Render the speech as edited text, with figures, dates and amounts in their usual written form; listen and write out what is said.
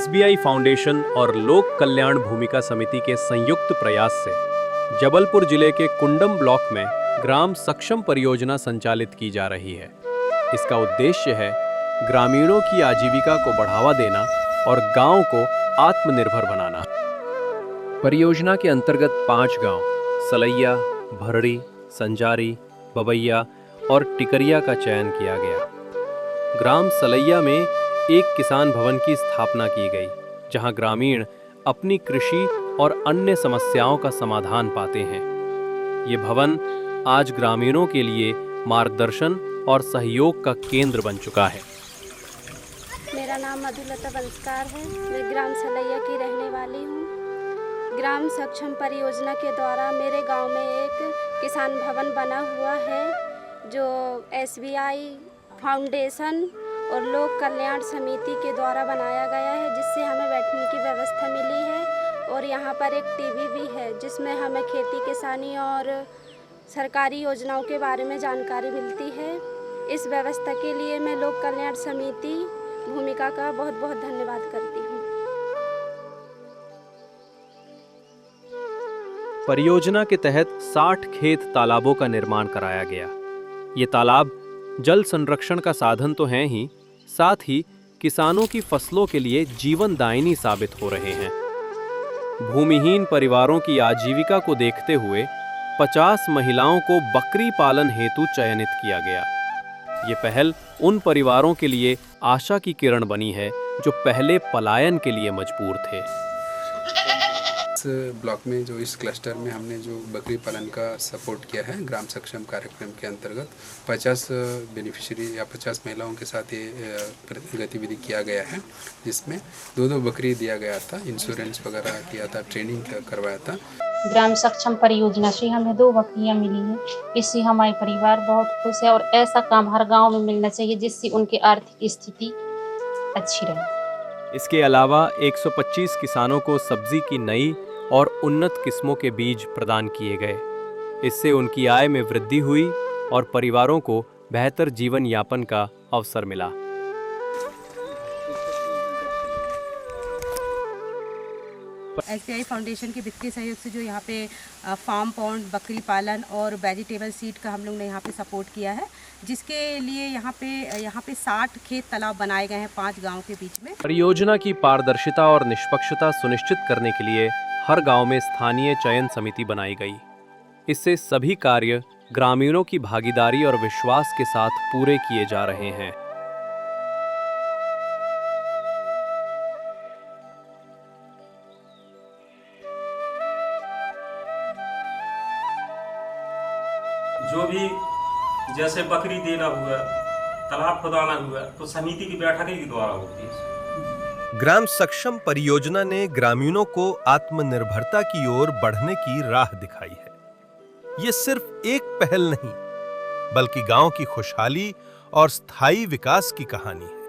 SBI foundation और लोक कल्याण भूमिका समिति के संयुक्त प्रयास से जबलपुर जिले के कुंडम ब्लॉक में ग्राम सक्षम परियोजना संचालित की जा रही है। इसका उद्देश्य है ग्रामीणों की आजीविका को बढ़ावा देना और गांव को आत्मनिर्भर बनाना। परियोजना के अंतर्गत 5 गांव सलैया, भरड़ी, संजारी, बबैया और टिकरिया का चयन किया गया। ग्राम सलैया में एक किसान भवन की स्थापना की गई, जहां ग्रामीण अपनी कृषि और अन्य समस्याओं का समाधान पाते हैं। ये भवन आज ग्रामीणों के लिए मार्गदर्शन और सहयोग का केंद्र बन चुका है। मेरा नाम मधुलता बंसकार है। मैं ग्राम सलैया की रहने वाली हूँ। ग्राम सक्षम परियोजना के द्वारा मेरे गांव में एक किसान भवन बना हुआ है, जो एसबीआई फाउंडेशन और लोक कल्याण समिति के द्वारा बनाया गया है, जिससे हमें बैठने की व्यवस्था मिली है। और यहाँ पर एक टीवी भी है, जिसमें हमें खेती किसानी और सरकारी योजनाओं के बारे में जानकारी मिलती है। इस व्यवस्था के लिए मैं लोक कल्याण समिति भूमिका का बहुत बहुत धन्यवाद करती हूँ। परियोजना के तहत 60 खेत तालाबों का निर्माण कराया गया। ये तालाब जल संरक्षण का साधन तो हैं ही, साथ ही किसानों की फसलों के लिए जीवनदायिनी साबित हो रहे हैं। भूमिहीन परिवारों की आजीविका को देखते हुए 50 महिलाओं को बकरी पालन हेतु चयनित किया गया। ये पहल उन परिवारों के लिए आशा की किरण बनी है जो पहले पलायन के लिए मजबूर थे। इस ब्लॉक में जो इस क्लस्टर में हमने जो बकरी पालन का सपोर्ट किया है, ग्राम सक्षम कार्यक्रम के अंतर्गत 50 बेनिफिशियरी या 50 महिलाओं के साथ ये गतिविधि किया गया है, जिसमें 2 बकरी दिया गया था, इंश्योरेंस वगैरह किया था, ट्रेनिंग करवाया था। ग्राम सक्षम परियोजना से हमें 2 बकरियां मिली हैं। इससे हमारे परिवार बहुत खुश है और ऐसा काम हर गांव में मिलना चाहिए, जिससे उनकी आर्थिक स्थिति अच्छी रहे। इसके अलावा 125 किसानों को सब्जी की नई और उन्नत किस्मों के बीज प्रदान किए गए। इससे उनकी आय में वृद्धि हुई और परिवारों को बेहतर जीवन यापन का अवसर मिला। एसबीआई फाउंडेशन के वित्तीय सहयोग से जो यहाँ पे फार्म पॉन्ड, बकरी पालन और वेजिटेबल सीड का हम लोग ने यहाँ पे सपोर्ट किया है, जिसके लिए यहाँ पे 60 खेत तालाब बनाए गए हैं 5 गांव के बीच में। परियोजना की पारदर्शिता और निष्पक्षता सुनिश्चित करने के लिए हर गांव में स्थानीय चयन समिति बनाई गई। इससे सभी कार्य ग्रामीणों की भागीदारी और विश्वास के साथ पूरे किए जा रहे हैं। जो भी जैसे बकरी देना हुआ, तालाब खुदाना हुआ, तो समिति की बैठक के द्वारा होती है। ग्राम सक्षम परियोजना ने ग्रामीणों को आत्मनिर्भरता की ओर बढ़ने की राह दिखाई है। ये सिर्फ एक पहल नहीं, बल्कि गांव की खुशहाली और स्थायी विकास की कहानी है।